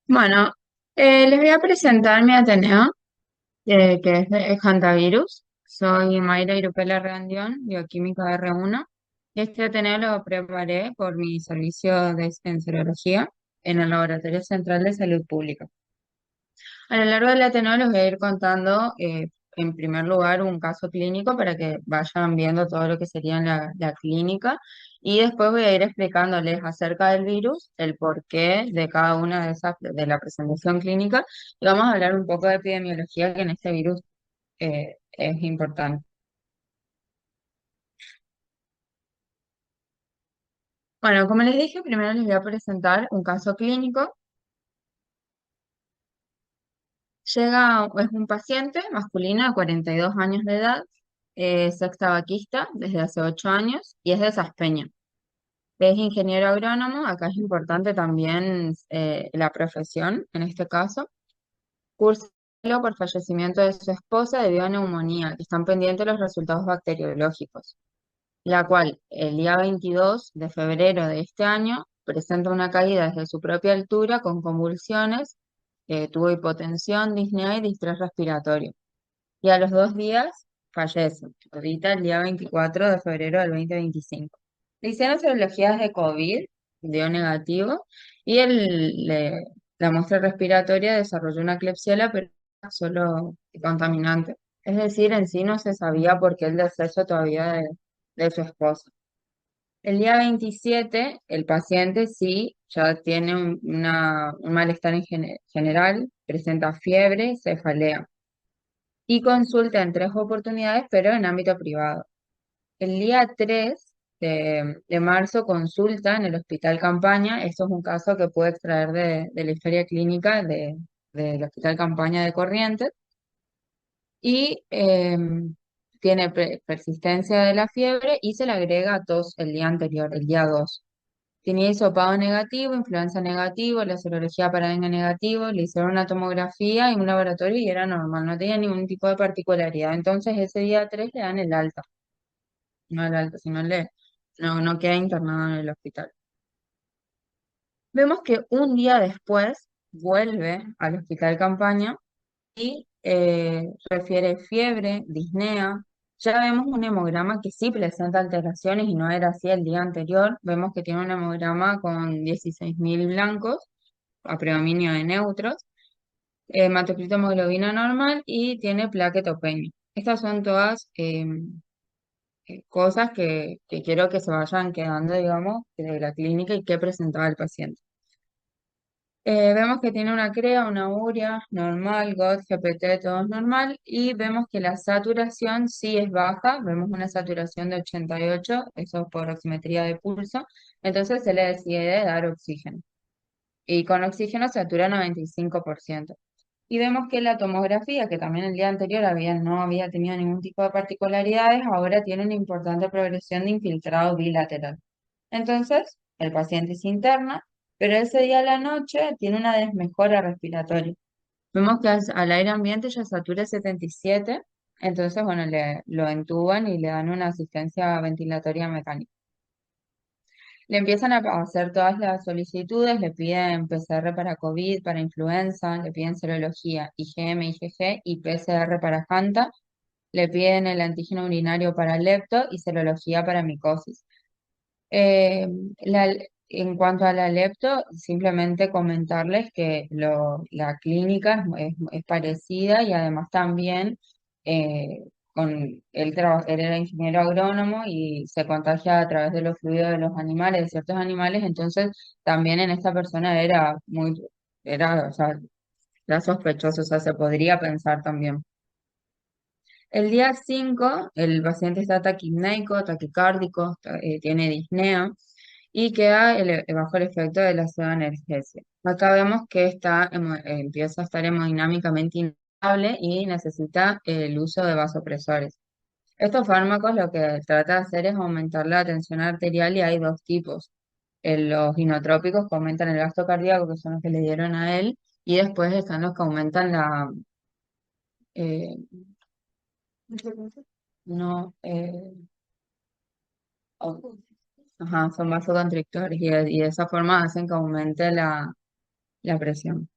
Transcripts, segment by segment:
Bueno, les voy a presentar mi Ateneo, que es de Hantavirus. Soy Mayra Irupela Randión, bioquímica R1. Este Ateneo lo preparé por mi servicio en serología en el Laboratorio Central de Salud Pública. A lo largo del Ateneo les voy a ir contando, en primer lugar, un caso clínico para que vayan viendo todo lo que sería la clínica y después voy a ir explicándoles acerca del virus, el porqué de cada una de esas, de la presentación clínica y vamos a hablar un poco de epidemiología que en este virus es importante. Bueno, como les dije, primero les voy a presentar un caso clínico. Es un paciente masculino de 42 años de edad, es ex tabaquista desde hace 8 años y es de Saspeña. Es ingeniero agrónomo, acá es importante también la profesión en este caso. Cursa por fallecimiento de su esposa debido a neumonía, que están pendientes los resultados bacteriológicos, la cual el día 22 de febrero de este año presenta una caída desde su propia altura con convulsiones, tuvo hipotensión, disnea y distrés respiratorio. Y a los 2 días fallece, ahorita el día 24 de febrero del 2025. Le hicieron serologías de COVID, dio negativo, y la muestra respiratoria desarrolló una Klebsiella, pero solo contaminante. Es decir, en sí no se sabía por qué el deceso todavía de su esposa. El día 27, el paciente sí ya tiene un malestar general, presenta fiebre, cefalea y consulta en 3 oportunidades, pero en ámbito privado. El día 3 de marzo consulta en el Hospital Campaña. Esto es un caso que pude extraer de la historia clínica del Hospital Campaña de Corrientes y tiene persistencia de la fiebre y se le agrega tos el día anterior, el día 2. Tenía hisopado negativo, influenza negativo, la serología para dengue negativo, le hicieron una tomografía y un laboratorio y era normal, no tenía ningún tipo de particularidad. Entonces ese día 3 le dan el alta, no el alta, sino no queda internado en el hospital. Vemos que un día después vuelve al hospital Campaña y refiere fiebre, disnea. Ya vemos un hemograma que sí presenta alteraciones y no era así el día anterior. Vemos que tiene un hemograma con 16.000 blancos, a predominio de neutros, hematocrito hemoglobina normal y tiene plaquetopenia. Estas son todas cosas que quiero que se vayan quedando, digamos, de la clínica y que presentaba el paciente. Vemos que tiene una CREA, una urea normal, GOT, GPT, todo es normal, y vemos que la saturación sí es baja, vemos una saturación de 88, eso es por oximetría de pulso, entonces se le decide dar oxígeno, y con oxígeno satura 95%. Y vemos que la tomografía, que también el día anterior no había tenido ningún tipo de particularidades, ahora tiene una importante progresión de infiltrado bilateral. Entonces, el paciente se interna, pero ese día a la noche tiene una desmejora respiratoria. Vemos que al aire ambiente ya satura 77, entonces, bueno, lo entuban y le dan una asistencia ventilatoria mecánica. Le empiezan a hacer todas las solicitudes, le piden PCR para COVID, para influenza, le piden serología IgM, IgG y PCR para Hanta, le piden el antígeno urinario para lepto y serología para micosis. Eh, la- en cuanto a la lepto, simplemente comentarles que la clínica es parecida y además también eh, él era ingeniero agrónomo y se contagia a través de los fluidos de los animales, de ciertos animales, entonces también en esta persona o sea, era sospechoso, o sea, se podría pensar también. El día 5 el paciente está taquipneico, taquicárdico, tiene disnea y queda bajo el efecto de la analgesia. Acá vemos que empieza a estar hemodinámicamente inestable y necesita el uso de vasopresores. Estos fármacos lo que trata de hacer es aumentar la tensión arterial y hay dos tipos. Los inotrópicos que aumentan el gasto cardíaco, que son los que le dieron a él, y después están los que aumentan eh, no, oh, ajá, son vasoconstrictores y de esa forma hacen que aumente la presión.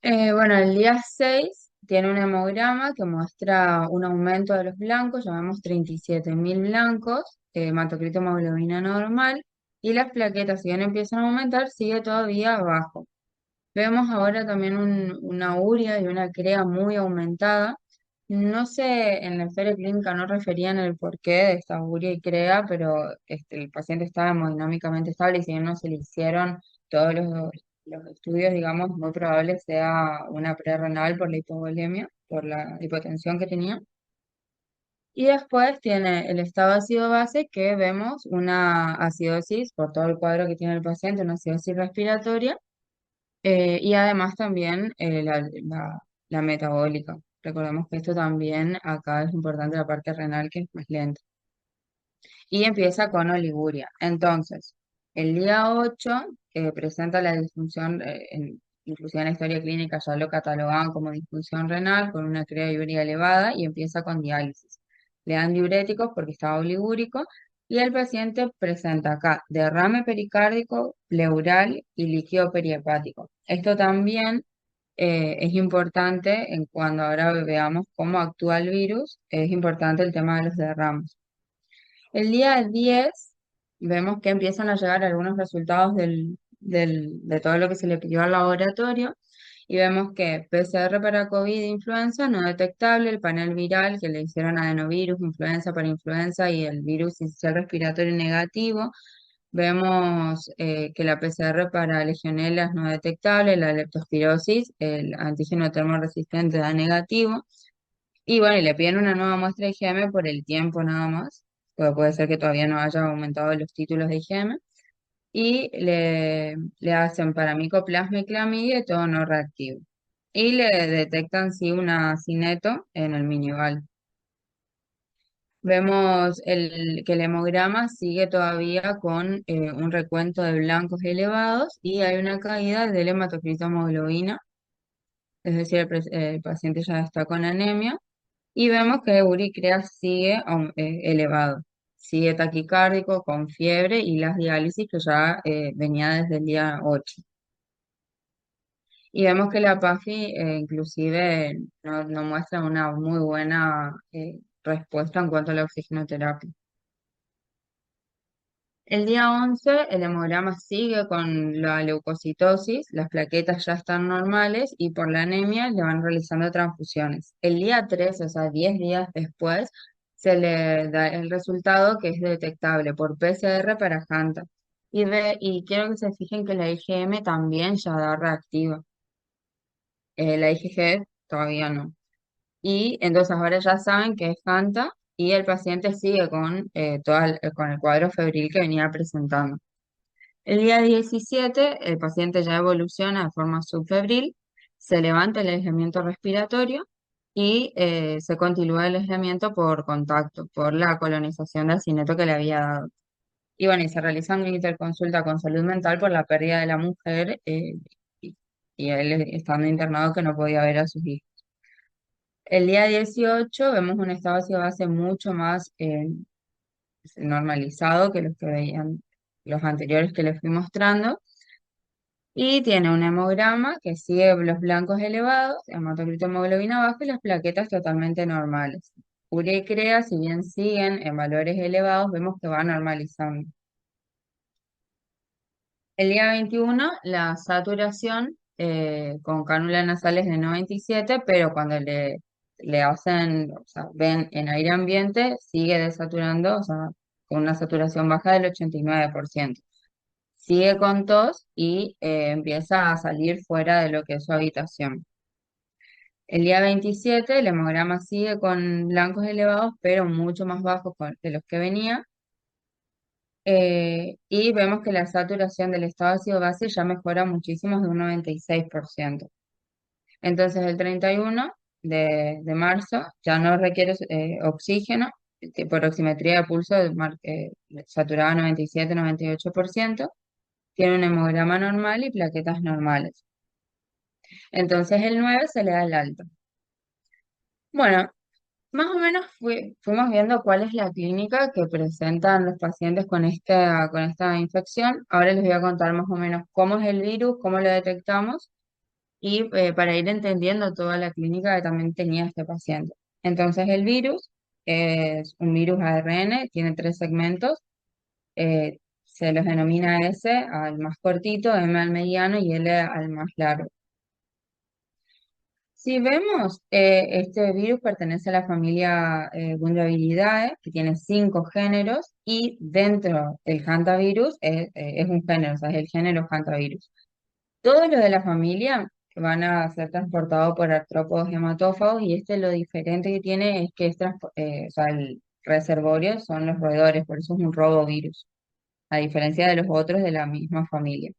Bueno, el día 6 tiene un hemograma que muestra un aumento de los blancos, llamamos 37.000 blancos, hematocrito hemoglobina normal, y las plaquetas, si bien empiezan a aumentar, sigue todavía abajo. Vemos ahora también una urea y una CREA muy aumentada. No sé, en la historia clínica no referían el porqué de esta urea y CREA, pero el paciente estaba hemodinámicamente estable y si bien no se le hicieron todos los estudios, digamos, muy probable sea una prerrenal por la hipovolemia, por la hipotensión que tenía. Y después tiene el estado ácido-base, que vemos una acidosis por todo el cuadro que tiene el paciente, una acidosis respiratoria y además también la metabólica. Recordemos que esto también acá es importante la parte renal que es más lenta. Y empieza con oliguria. Entonces, el día 8 presenta la disfunción, inclusive en la historia clínica ya lo catalogaban como disfunción renal con una creatiuria elevada y empieza con diálisis. Le dan diuréticos porque estaba oligúrico y el paciente presenta acá derrame pericárdico, pleural y líquido perihepático. Esto también es importante en cuando ahora veamos cómo actúa el virus, es importante el tema de los derrames. El día 10 vemos que empiezan a llegar algunos resultados de todo lo que se le pidió al laboratorio y vemos que PCR para COVID e influenza no detectable, el panel viral que le hicieron adenovirus, influenza para influenza y el virus sincicial respiratorio negativo. Vemos que la PCR para legionela es no detectable, la leptospirosis, el antígeno termoresistente da negativo. Y bueno, y le piden una nueva muestra de IgM por el tiempo nada más, porque puede ser que todavía no haya aumentado los títulos de IgM, y le hacen para micoplasma y clamidia y todo no reactivo. Y le detectan sí una cineto en el minival. Vemos que el hemograma sigue todavía con un recuento de blancos elevados y hay una caída del hematocrito hemoglobina, es decir, el paciente ya está con anemia. Y vemos que uricrea sigue elevado, sigue taquicárdico, con fiebre y las diálisis que ya venía desde el día 8. Y vemos que la PAFI inclusive no muestra una muy buena respuesta en cuanto a la oxigenoterapia. El día 11 el hemograma sigue con la leucocitosis, las plaquetas ya están normales y por la anemia le van realizando transfusiones. El día 13, o sea, 10 días después, se le da el resultado que es detectable por PCR para Hanta. Y quiero que se fijen que la IgM también ya da reactiva. La IgG todavía no. Y entonces ahora ya saben que es Hanta y el paciente sigue con el cuadro febril que venía presentando. El día 17 el paciente ya evoluciona de forma subfebril, se levanta el aislamiento respiratorio y se continúa el aislamiento por contacto, por la colonización de acineto que le había dado. Y bueno, y se realiza una interconsulta con salud mental por la pérdida de la mujer y, y él estando internado que no podía ver a sus hijos. El día 18 vemos un estado ácido base mucho más normalizado que los que veían los anteriores que les fui mostrando. Y tiene un hemograma que sigue los blancos elevados, hematocrito hemoglobina bajo y las plaquetas totalmente normales. Urea y CREA, si bien siguen en valores elevados, vemos que va normalizando. El día 21 la saturación con cánulas nasales de 97, pero cuando le hacen, o sea, ven en aire ambiente, sigue desaturando, o sea, con una saturación baja del 89%. Sigue con tos y empieza a salir fuera de lo que es su habitación. El día 27 el hemograma sigue con blancos elevados, pero mucho más bajos de los que venía. Y vemos que la saturación del estado ácido base ya mejora muchísimo de un 96%. Entonces, el 31 de marzo ya no requiere oxígeno, por oximetría de pulso saturada 97-98%, tiene un hemograma normal y plaquetas normales. Entonces el 9 se le da el alta. Bueno, más o menos fuimos viendo cuál es la clínica que presentan los pacientes con esta infección. Ahora les voy a contar más o menos cómo es el virus, cómo lo detectamos y para ir entendiendo toda la clínica que también tenía este paciente. Entonces el virus es un virus ARN, tiene tres segmentos, se los denomina S al más cortito, M al mediano y L al más largo. Si vemos, este virus pertenece a la familia Gumbroviridae, que tiene cinco géneros, y dentro del hantavirus es un género, o sea, es el género hantavirus. Todos los de la familia van a ser transportados por artrópodos hematófagos y este lo diferente que tiene es que o sea, el reservorio son los roedores, por eso es un robovirus, a diferencia de los otros de la misma familia.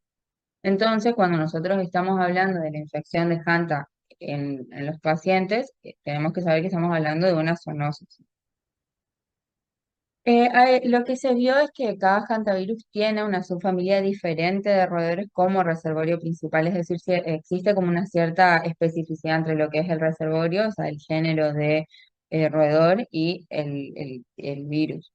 Entonces, cuando nosotros estamos hablando de la infección de Hanta en los pacientes, tenemos que saber que estamos hablando de una zoonosis. Lo que se vio es que cada hantavirus tiene una subfamilia diferente de roedores como reservorio principal, es decir, existe como una cierta especificidad entre lo que es el reservorio, o sea, el género de roedor y el virus.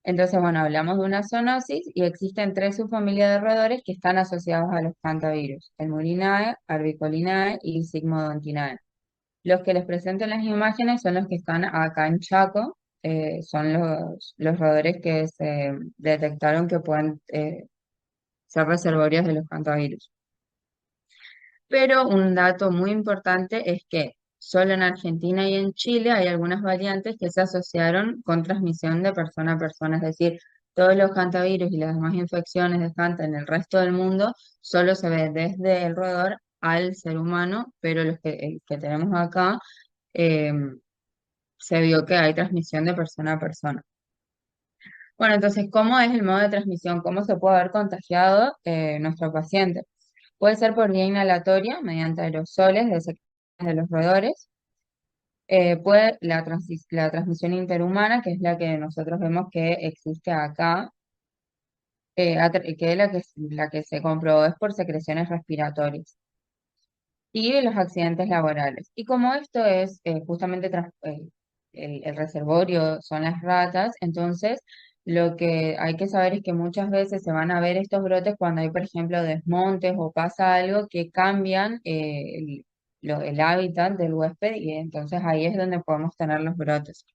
Entonces, bueno, hablamos de una zoonosis y existen tres subfamilias de roedores que están asociados a los hantavirus, el Murinae, Arbicolinae y Sigmodontinae. Los que les presento en las imágenes son los que están acá en Chaco, son los roedores que se detectaron que pueden ser reservorios de los hantavirus. Pero un dato muy importante es que solo en Argentina y en Chile hay algunas variantes que se asociaron con transmisión de persona a persona, es decir, todos los hantavirus y las demás infecciones de Hanta en el resto del mundo solo se ve desde el roedor al ser humano, pero el que tenemos acá eh, se vio que hay transmisión de persona a persona. Bueno, entonces, ¿cómo es el modo de transmisión? ¿Cómo se puede haber contagiado nuestro paciente? Puede ser por vía inhalatoria, mediante aerosoles de secreciones de los roedores. Puede la transmisión interhumana, que es la que nosotros vemos que existe acá, que es la que se comprobó es por secreciones respiratorias. Y los accidentes laborales. Y como esto es justamente el reservorio son las ratas, entonces lo que hay que saber es que muchas veces se van a ver estos brotes cuando hay, por ejemplo, desmontes o pasa algo que cambian el hábitat del huésped y entonces ahí es donde podemos tener los brotes.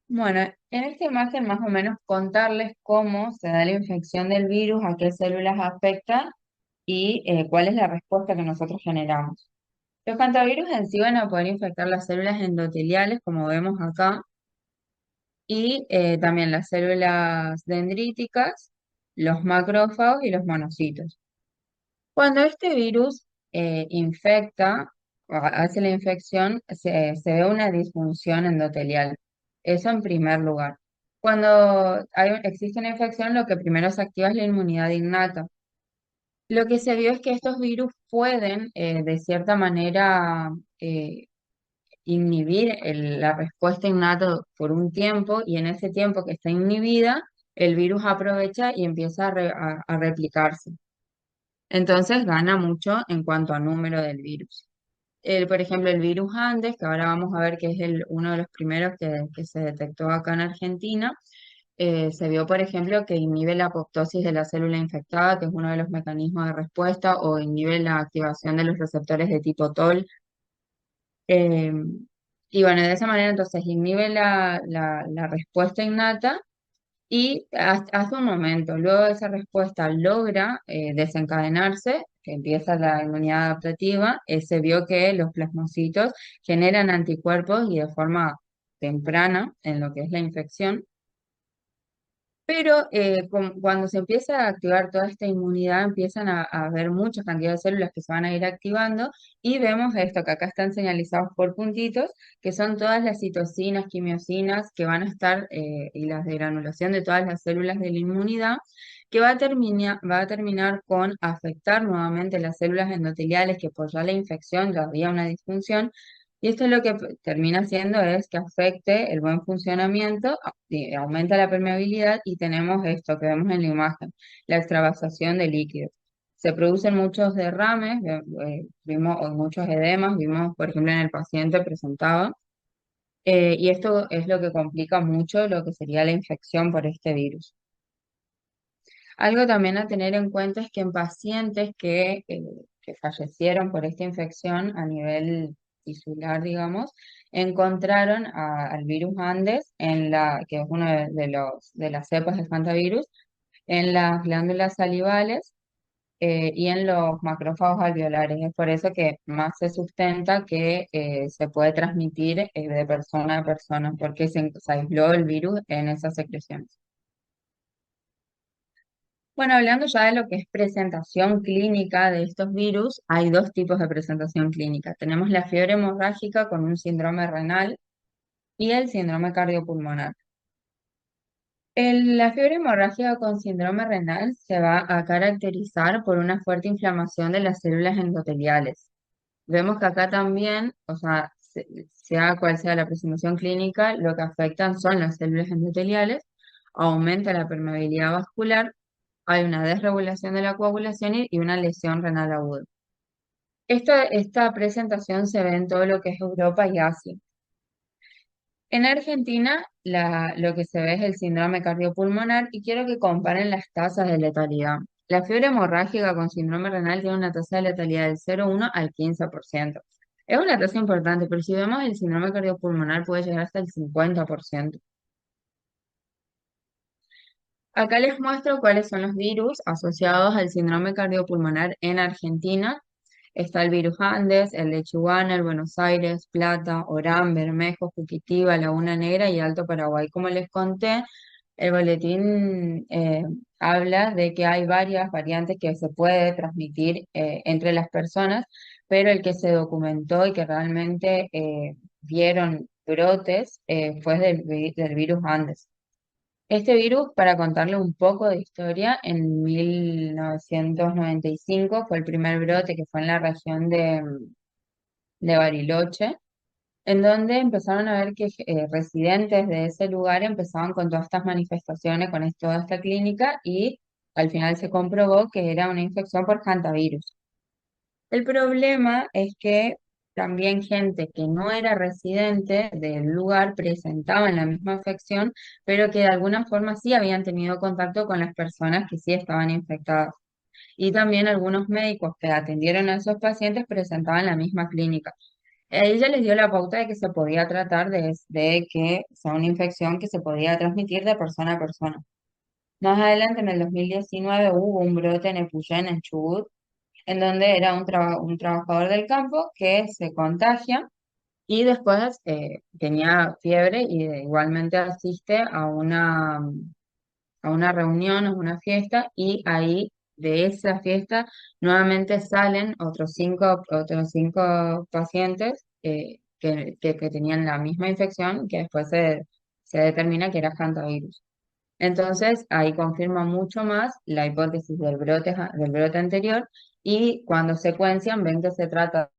Bueno, en esta imagen más o menos contarles cómo se da la infección del virus, a qué células afecta y cuál es la respuesta que nosotros generamos. Los hantavirus en sí van a poder infectar las células endoteliales, como vemos acá, y también las células dendríticas, los macrófagos y los monocitos. Cuando este virus infecta o hace la infección, se ve una disfunción endotelial. Eso en primer lugar. Cuando existe una infección, lo que primero se activa es la inmunidad innata. Lo que se vio es que estos virus pueden, de cierta manera, eh, inhibir la respuesta innata por un tiempo y en ese tiempo que está inhibida, el virus aprovecha y empieza a replicarse. Entonces gana mucho en cuanto a número del virus. Por ejemplo, el virus Andes, que ahora vamos a ver que es uno de los primeros que se detectó acá en Argentina, se vio, por ejemplo, que inhibe la apoptosis de la célula infectada, que es uno de los mecanismos de respuesta, o inhibe la activación de los receptores de tipo TOL. Eh, y bueno, de esa manera entonces inhibe la respuesta innata y hasta un momento, luego de esa respuesta logra desencadenarse, que empieza la inmunidad adaptativa, se vio que los plasmocitos generan anticuerpos y de forma temprana en lo que es la infección. Pero cuando se empieza a activar toda esta inmunidad, empiezan a haber mucha cantidad de células que se van a ir activando y vemos esto que acá están señalizados por puntitos, que son todas las citocinas, quimiosinas que van a estar y las de granulación de todas las células de la inmunidad, que va a terminar con afectar nuevamente las células endoteliales, que por ya la infección ya había una disfunción, y esto lo que termina haciendo es que afecte el buen funcionamiento, aumenta la permeabilidad y tenemos esto que vemos en la imagen, la extravasación de líquidos. Se producen muchos derrames, vimos o muchos edemas, vimos por ejemplo en el paciente presentaba, y esto es lo que complica mucho lo que sería la infección por este virus. Algo también a tener en cuenta es que en pacientes que fallecieron por esta infección a nivel tisular, digamos, encontraron al virus Andes, que es uno de las cepas del hantavirus, en las glándulas salivales y en los macrófagos alveolares. Es por eso que más se sustenta que se puede transmitir de persona a persona, porque se aisló el virus en esas secreciones. Bueno, hablando ya de lo que es presentación clínica de estos virus, hay dos tipos de presentación clínica. Tenemos la fiebre hemorrágica con un síndrome renal y el síndrome cardiopulmonar. La fiebre hemorrágica con síndrome renal se va a caracterizar por una fuerte inflamación de las células endoteliales. Vemos que acá también, o sea, sea cual sea la presentación clínica, lo que afectan son las células endoteliales, aumenta la permeabilidad vascular, hay una desregulación de la coagulación y una lesión renal aguda. Esta presentación se ve en todo lo que es Europa y Asia. En Argentina, lo que se ve es el síndrome cardiopulmonar y quiero que comparen las tasas de letalidad. La fiebre hemorrágica con síndrome renal tiene una tasa de letalidad del 0,1 al 15%. Es una tasa importante, pero si vemos el síndrome cardiopulmonar puede llegar hasta el 50%. Acá les muestro cuáles son los virus asociados al síndrome cardiopulmonar en Argentina. Está el virus Andes, el de Chihuahua, el Buenos Aires, Plata, Orán, Bermejo, Juquitiba, Laguna Negra y Alto Paraguay. Como les conté, el boletín habla de que hay varias variantes que se puede transmitir entre las personas, pero el que se documentó y que realmente vieron brotes fue del virus Andes. Este virus, para contarle un poco de historia, en 1995 fue el primer brote que fue en la región de Bariloche, en donde empezaron a ver que residentes de ese lugar empezaban con todas estas manifestaciones, con toda esta clínica, y al final se comprobó que era una infección por hantavirus. El problema es que también gente que no era residente del lugar presentaba la misma infección, pero que de alguna forma sí habían tenido contacto con las personas que sí estaban infectadas. Y también algunos médicos que atendieron a esos pacientes presentaban la misma clínica. Ella les dio la pauta de que se podía tratar de que sea una infección que se podía transmitir de persona a persona. Más adelante, en el 2019, hubo un brote en Epuyén, en Chubut, en donde era un trabajador del campo que se contagia y después tenía fiebre y igualmente asiste a una reunión, a una fiesta y ahí de esa fiesta nuevamente salen otros cinco pacientes que tenían la misma infección que después se determina que era hantavirus. Entonces, ahí confirma mucho más la hipótesis del brote anterior y cuando secuencian ven que se trata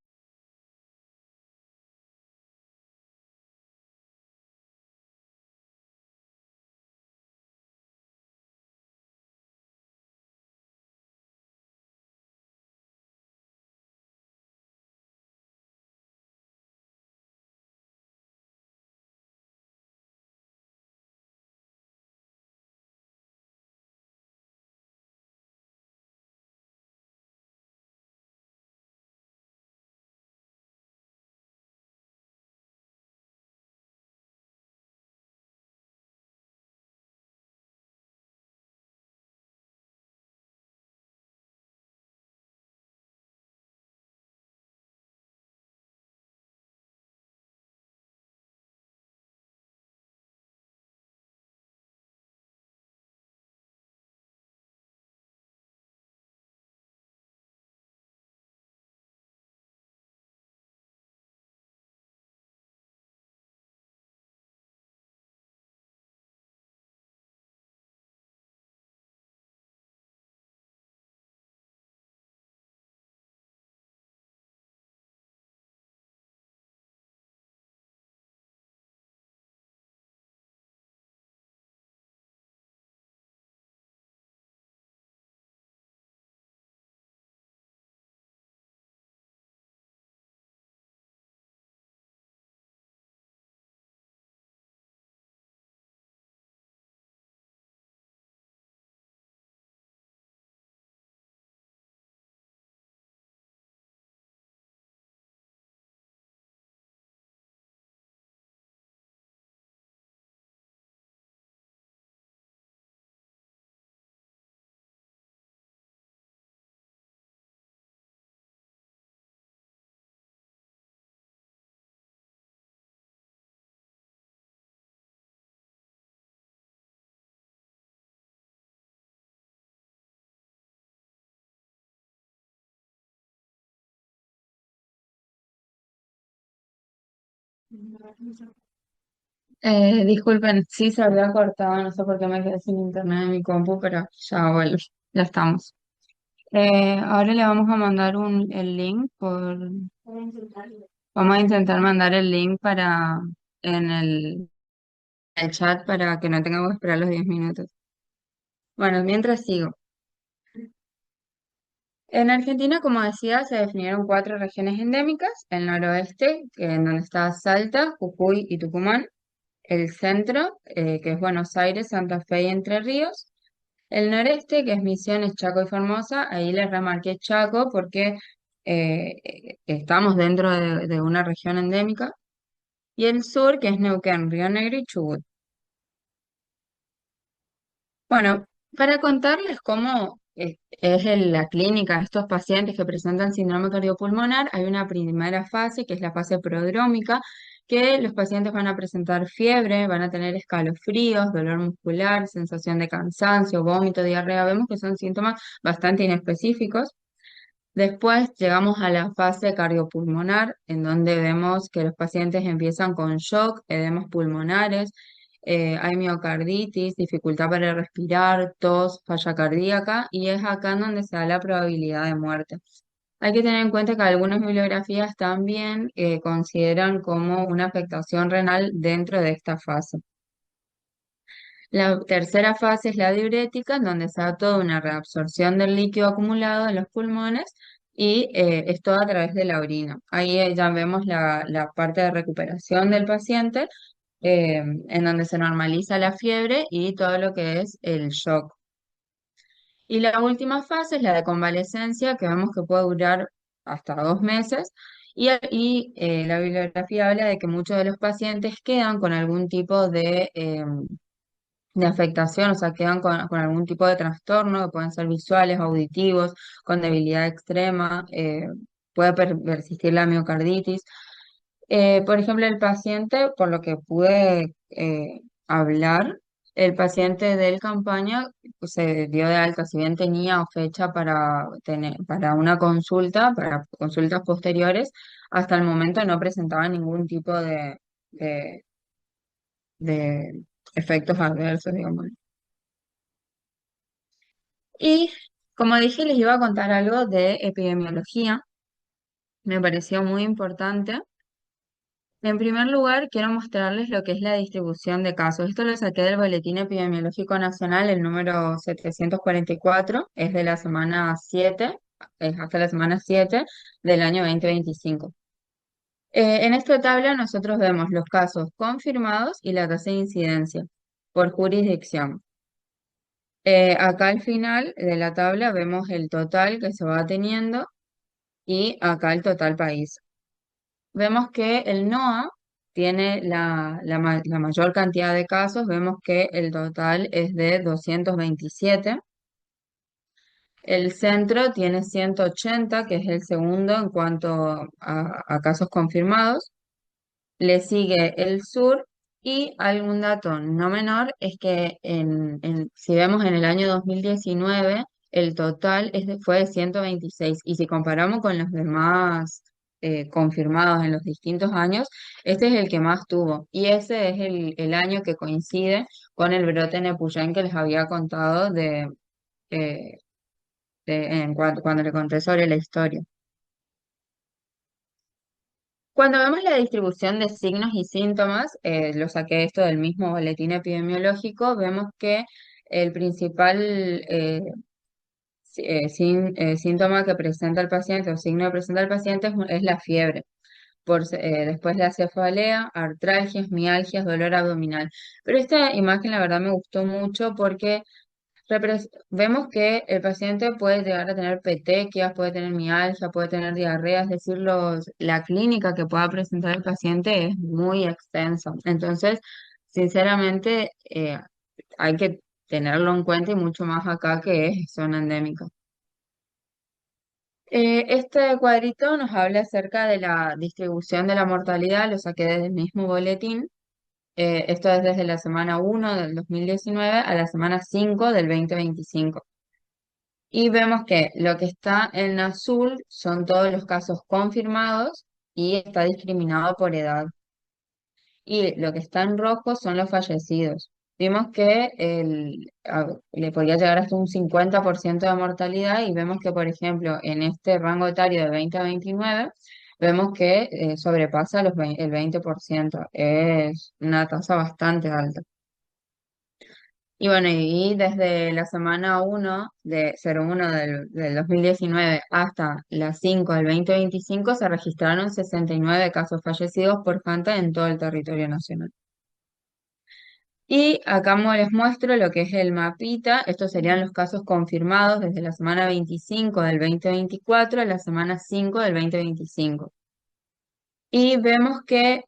Disculpen, sí se había cortado, no sé por qué me quedé sin internet en mi compu, pero ya vuelvo, ya estamos. Ahora le vamos a mandar el link vamos a intentar mandar el link en el chat para que no tengamos que esperar los 10 minutos. Bueno, mientras sigo. En Argentina, como decía, se definieron cuatro regiones endémicas: el noroeste, en donde está Salta, Jujuy y Tucumán; el centro, que es Buenos Aires, Santa Fe y Entre Ríos; el noreste, que es Misiones, Chaco y Formosa. Ahí les remarqué Chaco porque estamos dentro de una región endémica; y el sur, que es Neuquén, Río Negro y Chubut. Bueno, para contarles cómo es la clínica de estos pacientes que presentan síndrome cardiopulmonar, hay una primera fase, que es la fase prodrómica, que los pacientes van a presentar fiebre, van a tener escalofríos, dolor muscular, sensación de cansancio, vómito, diarrea. Vemos que son síntomas bastante inespecíficos. Después llegamos a la fase cardiopulmonar, en donde vemos que los pacientes empiezan con shock, edemas pulmonares, hay miocarditis, dificultad para respirar, tos, falla cardíaca, y es acá en donde se da la probabilidad de muerte. Hay que tener en cuenta que algunas bibliografías también consideran como una afectación renal dentro de esta fase. La tercera fase es la diurética, en donde se da toda una reabsorción del líquido acumulado en los pulmones, y es todo a través de la orina. Ahí ya vemos la parte de recuperación del paciente, en donde se normaliza la fiebre y todo lo que es el shock. Y la última fase es la de convalecencia, que vemos que puede durar hasta 2 meses. Y la bibliografía habla de que muchos de los pacientes quedan con algún tipo de afectación, o sea, quedan con algún tipo de trastorno, que pueden ser visuales, auditivos, con debilidad extrema, puede persistir la miocarditis. Por ejemplo, el paciente, por lo que pude hablar, el paciente del campaña pues, se dio de alta, si bien tenía fecha para una consulta, para consultas posteriores, hasta el momento no presentaba ningún tipo de, de efectos adversos, digamos. Y como dije, les iba a contar algo de epidemiología. Me pareció muy importante. En primer lugar, quiero mostrarles lo que es la distribución de casos. Esto lo saqué del Boletín Epidemiológico Nacional, el número 744, es de la semana 7, es hasta la semana 7 del año 2025. En esta tabla nosotros vemos los casos confirmados y la tasa de incidencia por jurisdicción. Acá al final de la tabla vemos el total que se va teniendo, y acá el total país. Vemos que el NOA tiene la mayor cantidad de casos. Vemos que el total es de 227. El centro tiene 180, que es el segundo en cuanto a casos confirmados. Le sigue el sur, y algún dato no menor es que si vemos en el año 2019, el total fue de 126, y si comparamos con los demás confirmados en los distintos años, este es el que más tuvo, y ese es el año que coincide con el brote en Epuyén que les había contado eh, cuando le conté sobre la historia. Cuando vemos la distribución de signos y síntomas, lo saqué esto del mismo boletín epidemiológico, vemos que el principal síntoma que presenta el paciente, o signo que presenta el paciente, es la fiebre. Después la cefalea, artralgias, mialgias, dolor abdominal. Pero esta imagen la verdad me gustó mucho porque vemos que el paciente puede llegar a tener petequias, puede tener mialgia, puede tener diarrea, es decir, la clínica que pueda presentar el paciente es muy extensa. Entonces, sinceramente, hay que tenerlo en cuenta, y mucho más acá que es zona endémica. Este cuadrito nos habla acerca de la distribución de la mortalidad, lo saqué desde el mismo boletín. Esto es desde la semana 1 del 2019 a la semana 5 del 2025. Y vemos que lo que está en azul son todos los casos confirmados, y está discriminado por edad. Y lo que está en rojo son los fallecidos. Vimos que le podía llegar hasta un 50% de mortalidad y vemos que, por ejemplo, en este rango etario de 20 a 29, vemos que sobrepasa el 20%. Es una tasa bastante alta. Y bueno, y desde la semana 1 de 01 del 2019 hasta la 5 del 2025 se registraron 69 casos fallecidos por Fanta en todo el territorio nacional. Y acá les muestro lo que es el mapita. Estos serían los casos confirmados desde la semana 25 del 2024 a la semana 5 del 2025. Y vemos que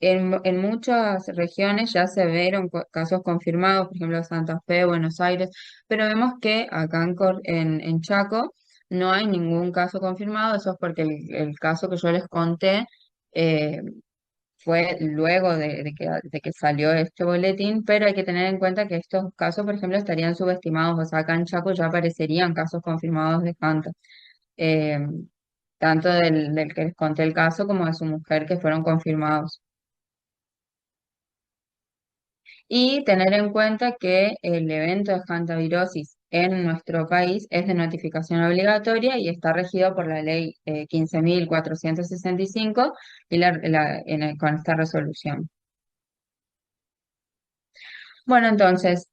en muchas regiones ya se vieron casos confirmados, por ejemplo, Santa Fe, Buenos Aires, pero vemos que acá en Chaco no hay ningún caso confirmado. Eso es porque el caso que yo les conté eh, fue luego de que salió este boletín, pero hay que tener en cuenta que estos casos, por ejemplo, estarían subestimados. O sea, acá en Chaco ya aparecerían casos confirmados de Fanta, eh, tanto del que les conté el caso como de su mujer, que fueron confirmados. Y tener en cuenta que el evento de hantavirosis en nuestro país es de notificación obligatoria y está regido por la ley 15.465 y con esta resolución. Bueno, entonces,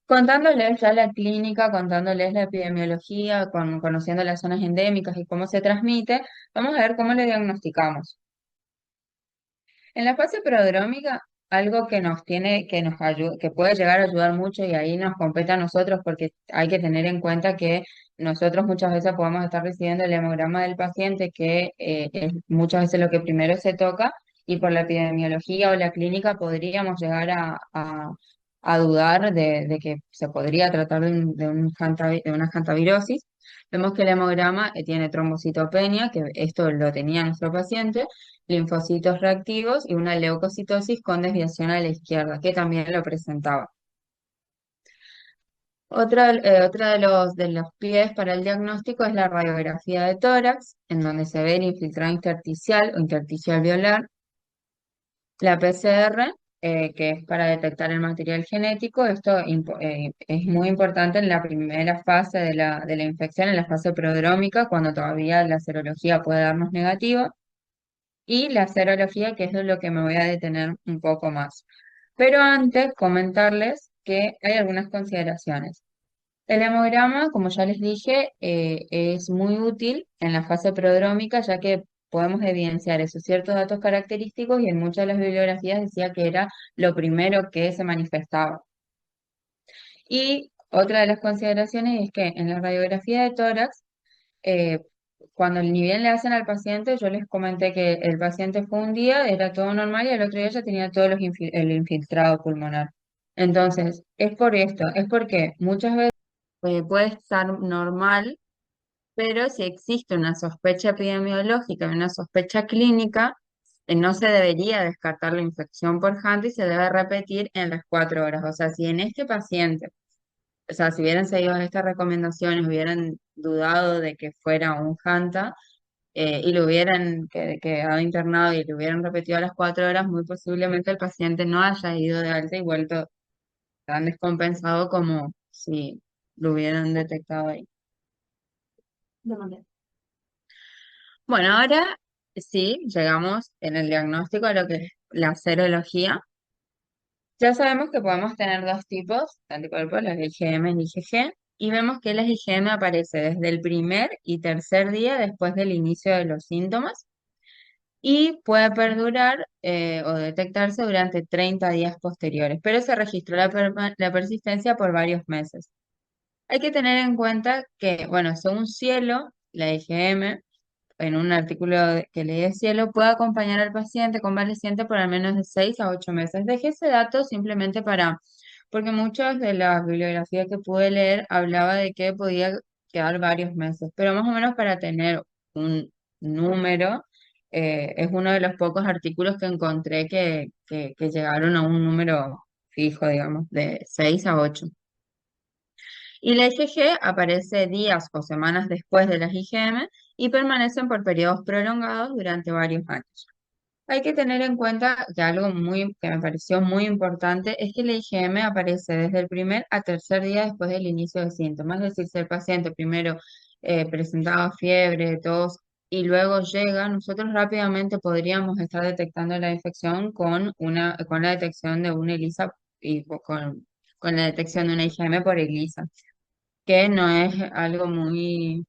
contándoles ya la clínica, contándoles la epidemiología, conociendo las zonas endémicas y cómo se transmite, vamos a ver cómo le diagnosticamos. En la fase prodrómica, algo que nos tiene, que nos ayuda, que puede llegar a ayudar mucho y ahí nos compete a nosotros porque hay que tener en cuenta que nosotros muchas veces podemos estar recibiendo el hemograma del paciente, que es muchas veces lo que primero se toca, y por la epidemiología o la clínica podríamos llegar a dudar de que se podría tratar de una hantavirosis. Vemos que el hemograma tiene trombocitopenia, que esto lo tenía nuestro paciente, linfocitos reactivos y una leucocitosis con desviación a la izquierda, que también lo presentaba. Otra de los pies para el diagnóstico es la radiografía de tórax, en donde se ve el infiltrado intersticial o intersticial violar, la PCR, que es para detectar el material genético. Esto es muy importante en la primera fase de la infección, en la fase prodrómica, cuando todavía la serología puede darnos negativa, y la serología, que es de lo que me voy a detener un poco más. Pero antes, comentarles que hay algunas consideraciones. El hemograma, como ya les dije, es muy útil en la fase prodrómica, ya que podemos evidenciar esos ciertos datos característicos, y en muchas de las bibliografías decía que era lo primero que se manifestaba. Y otra de las consideraciones es que en la radiografía de tórax, eh, cuando ni bien le hacen al paciente, yo les comenté que el paciente fue un día, era todo normal, y al otro día ya tenía todo el infiltrado pulmonar. Entonces, es por esto, es porque muchas veces puede estar normal, pero si existe una sospecha epidemiológica y una sospecha clínica, no se debería descartar la infección por Hanta y se debe repetir en las 4 horas. O sea, si en este paciente, o sea, si hubieran seguido estas recomendaciones, hubieran dudado de que fuera un Hanta, y lo hubieran quedado internado y lo hubieran repetido a las 4 horas, muy posiblemente el paciente no haya ido de alta y vuelto tan descompensado como si lo hubieran detectado ahí. Bueno, ahora sí, llegamos en el diagnóstico a lo que es la serología. Ya sabemos que podemos tener dos tipos de anticuerpos, las IgM y IgG, y vemos que las IgM aparece desde el primer y tercer día después del inicio de los síntomas y puede perdurar o detectarse durante 30 días posteriores, pero se registró la persistencia por varios meses. Hay que tener en cuenta que, bueno, según Cielo, la IgM, en un artículo que leí de Cielo, puede acompañar al paciente convaleciente por al menos de 6 a 8 meses. Dejé ese dato simplemente porque muchas de las bibliografías que pude leer hablaba de que podía quedar varios meses, pero más o menos para tener un número, es uno de los pocos artículos que encontré que llegaron a un número fijo, digamos, de 6 a 8. Y la IgG aparece días o semanas después de las IgM y permanecen por periodos prolongados durante varios años. Hay que tener en cuenta que algo que me pareció muy importante es que el IgM aparece desde el primer a tercer día después del inicio de síntomas. Es decir, si el paciente primero presentaba fiebre, tos y luego llega, nosotros rápidamente podríamos estar detectando la infección con la detección de una ELISA y con la detección de una IgM por ELISA, que no es algo muy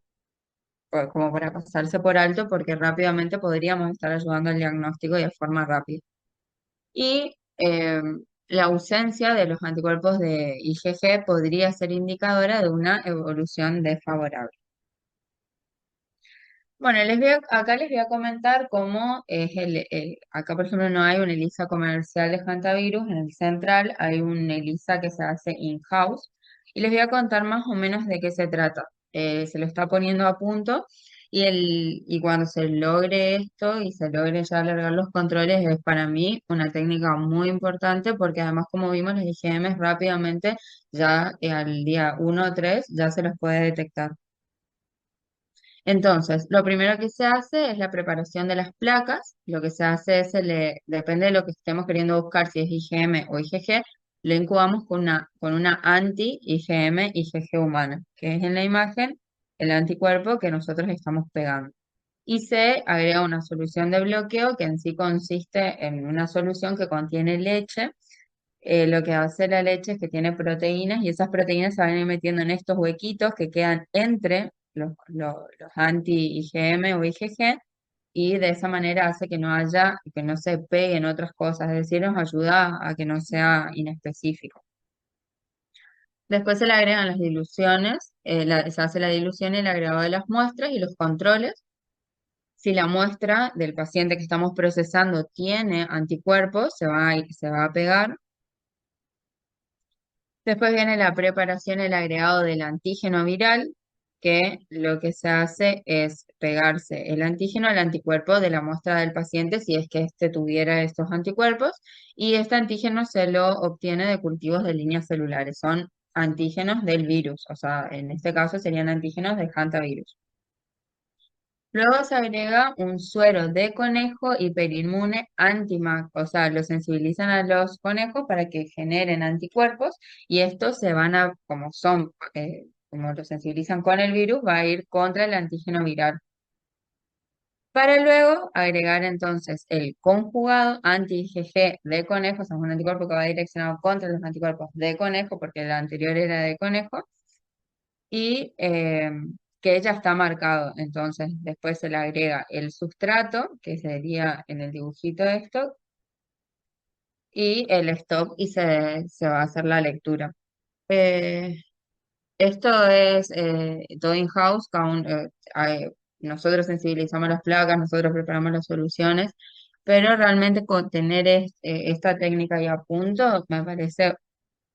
como para pasarse por alto porque rápidamente podríamos estar ayudando al diagnóstico y de forma rápida. Y la ausencia de los anticuerpos de IgG podría ser indicadora de una evolución desfavorable. Bueno, acá les voy a comentar cómo es acá por ejemplo no hay una ELISA comercial de hantavirus, en el central hay un ELISA que se hace in-house y les voy a contar más o menos de qué se trata. Se lo está poniendo a punto y cuando se logre esto y se logre ya alargar los controles es para mí una técnica muy importante porque además como vimos los IgM rápidamente ya al día 1 o 3 ya se los puede detectar. Entonces, lo primero que se hace es la preparación de las placas. Lo que se hace es, depende de lo que estemos queriendo buscar, si es IgM o IgG, lo incubamos con una anti-IgM, IgG humana, que es en la imagen el anticuerpo que nosotros estamos pegando. Y se agrega una solución de bloqueo que en sí consiste en una solución que contiene leche. Lo que hace la leche es que tiene proteínas y esas proteínas se van a ir metiendo en estos huequitos que quedan entre los anti-IgM o IgG y de esa manera hace que no se peguen otras cosas, es decir, nos ayuda a que no sea inespecífico. Después se le agregan las diluciones, se hace la dilución y el agregado de las muestras y los controles. Si la muestra del paciente que estamos procesando tiene anticuerpos, se va a pegar. Después viene la preparación, el agregado del antígeno viral, que lo que se hace es pegarse el antígeno al anticuerpo de la muestra del paciente si es que éste tuviera estos anticuerpos, y este antígeno se lo obtiene de cultivos de líneas celulares, son antígenos del virus, o sea, en este caso serían antígenos de hantavirus. Luego se agrega un suero de conejo hiperinmune anti-MAC, o sea, lo sensibilizan a los conejos para que generen anticuerpos y estos se van a, como lo sensibilizan con el virus, va a ir contra el antígeno viral. Para luego agregar entonces el conjugado anti-IgG de conejo, o sea, un anticuerpo que va direccionado contra los anticuerpos de conejo, porque el anterior era de conejo, y que ya está marcado. Entonces, después se le agrega el sustrato, que sería en el dibujito esto, y el stop y se va a hacer la lectura. Eh, Esto es todo in-house, nosotros sensibilizamos las placas, nosotros preparamos las soluciones, pero realmente con tener esta técnica ya a punto me parece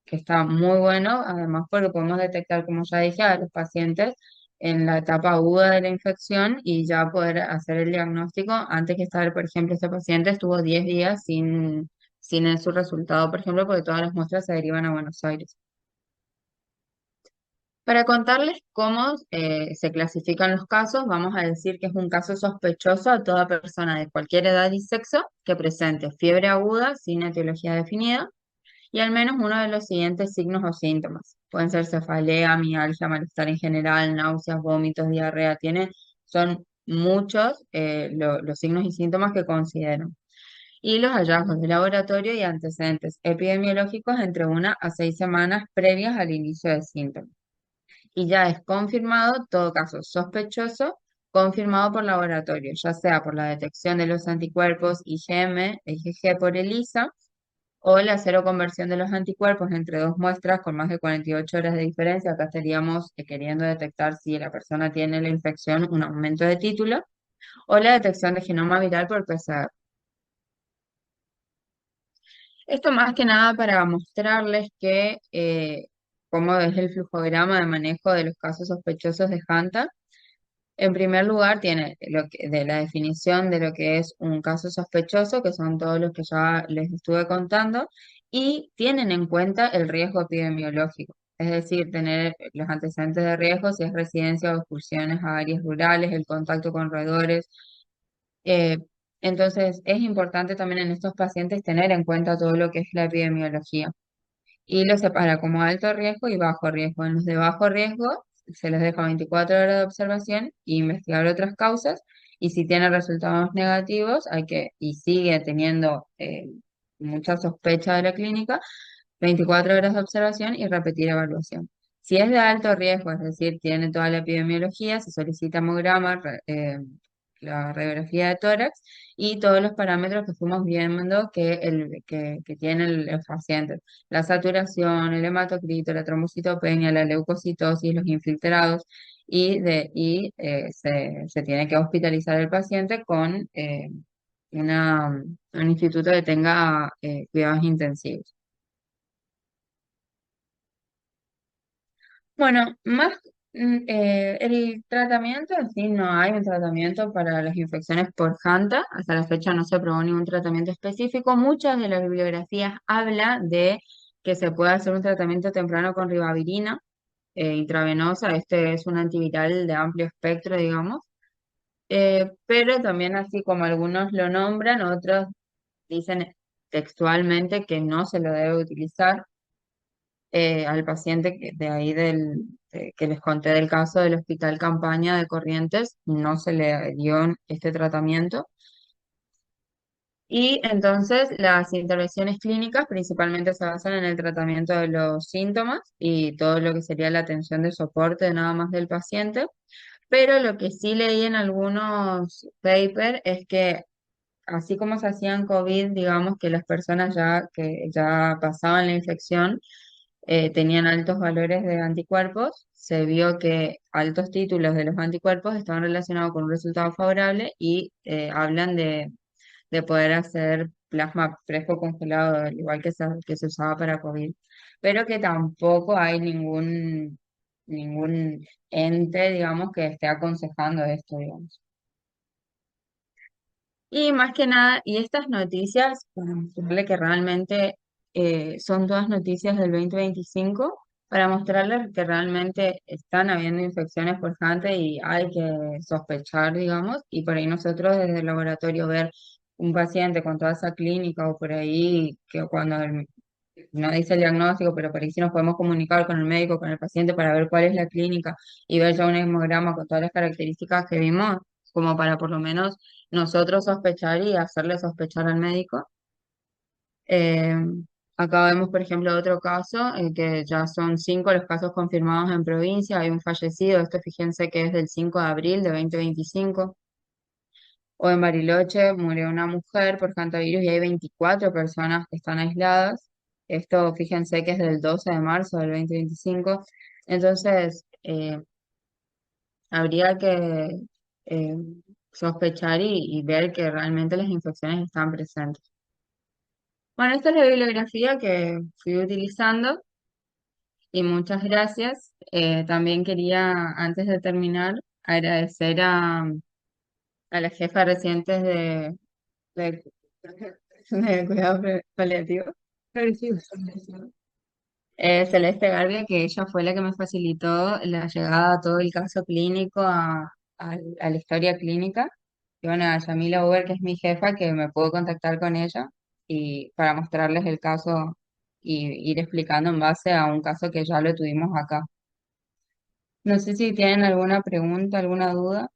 que está muy bueno, además porque podemos detectar, como ya dije, a los pacientes en la etapa aguda de la infección y ya poder hacer el diagnóstico antes que estar, por ejemplo, este paciente estuvo 10 días sin su resultado, por ejemplo, porque todas las muestras se derivan a Buenos Aires. Para contarles cómo se clasifican los casos, vamos a decir que es un caso sospechoso a toda persona de cualquier edad y sexo que presente fiebre aguda sin etiología definida y al menos uno de los siguientes signos o síntomas. Pueden ser cefalea, mialgia, malestar en general, náuseas, vómitos, diarrea. Son muchos los signos y síntomas que consideran. Y los hallazgos de laboratorio y antecedentes epidemiológicos entre 1 a 6 semanas previas al inicio de síntomas. Y ya es confirmado todo caso sospechoso, confirmado por laboratorio, ya sea por la detección de los anticuerpos IgM, IgG por ELISA, o la cero conversión de los anticuerpos entre dos muestras con más de 48 horas de diferencia. Acá estaríamos queriendo detectar si la persona tiene la infección, un aumento de título, o la detección de genoma viral por PCR. Esto más que nada para mostrarles cómo es el flujograma de manejo de los casos sospechosos de Hanta. En primer lugar, tiene de la definición de lo que es un caso sospechoso, que son todos los que ya les estuve contando, y tienen en cuenta el riesgo epidemiológico, es decir, tener los antecedentes de riesgo, si es residencia o excursiones a áreas rurales, el contacto con roedores, Entonces, es importante también en estos pacientes tener en cuenta todo lo que es la epidemiología y lo separa como alto riesgo y bajo riesgo. En los de bajo riesgo se les deja 24 horas de observación e investigar otras causas y si tiene resultados negativos y sigue teniendo mucha sospecha de la clínica, 24 horas de observación y repetir evaluación. Si es de alto riesgo, es decir, tiene toda la epidemiología, se solicita hemograma, la radiografía de tórax y todos los parámetros que fuimos viendo que tiene el paciente. La saturación, el hematocrito, la trombocitopenia, la leucocitosis, los infiltrados se tiene que hospitalizar el paciente con un instituto que tenga cuidados intensivos. Bueno, el tratamiento en sí no hay un tratamiento para las infecciones por Hanta. Hasta la fecha no se aprobó ningún tratamiento específico. Muchas de las bibliografías habla de que se puede hacer un tratamiento temprano con ribavirina intravenosa. Este es un antiviral de amplio espectro, digamos. Pero también así como algunos lo nombran, otros dicen textualmente que no se lo debe utilizar al paciente de ahí que les conté del caso del Hospital Campaña de Corrientes, no se le dio este tratamiento. Y entonces las intervenciones clínicas principalmente se basan en el tratamiento de los síntomas y todo lo que sería la atención de soporte nada más del paciente. Pero lo que sí leí en algunos papers es que así como se hacían COVID, digamos que las personas que ya pasaban la infección tenían altos valores de anticuerpos, se vio que altos títulos de los anticuerpos estaban relacionados con un resultado favorable y hablan de poder hacer plasma fresco congelado, al igual que se usaba para COVID, pero que tampoco hay ningún ente, digamos, que esté aconsejando esto, digamos. Y más que nada, y estas noticias, para mostrarle que realmente son todas noticias del 2025, para mostrarles que realmente están habiendo infecciones por Hanta y hay que sospechar, digamos, y por ahí nosotros desde el laboratorio ver un paciente con toda esa clínica o por ahí que no dice el diagnóstico, pero por ahí sí nos podemos comunicar con el médico, con el paciente para ver cuál es la clínica y ver ya un hemograma con todas las características que vimos, como para por lo menos nosotros sospechar y hacerle sospechar al médico. Eh, Acá vemos, por ejemplo, otro caso, que ya son 5 los casos confirmados en provincia, hay un fallecido, esto fíjense que es del 5 de abril de 2025. O en Bariloche murió una mujer por hantavirus y hay 24 personas que están aisladas. Esto fíjense que es del 12 de marzo del 2025. Entonces, habría que eh, sospechar y ver que realmente las infecciones están presentes. Bueno, esta es la bibliografía que fui utilizando y muchas gracias. También quería, antes de terminar, agradecer a la jefa de residentes de, de cuidado paliativo, Celeste Garbia, que ella fue la que me facilitó la llegada a todo el caso clínico, a la historia clínica. Y bueno, a Yamila Uber, que es mi jefa, que me pudo contactar con ella y para mostrarles el caso y ir explicando en base a un caso que ya lo tuvimos acá. No sé si tienen alguna pregunta, alguna duda.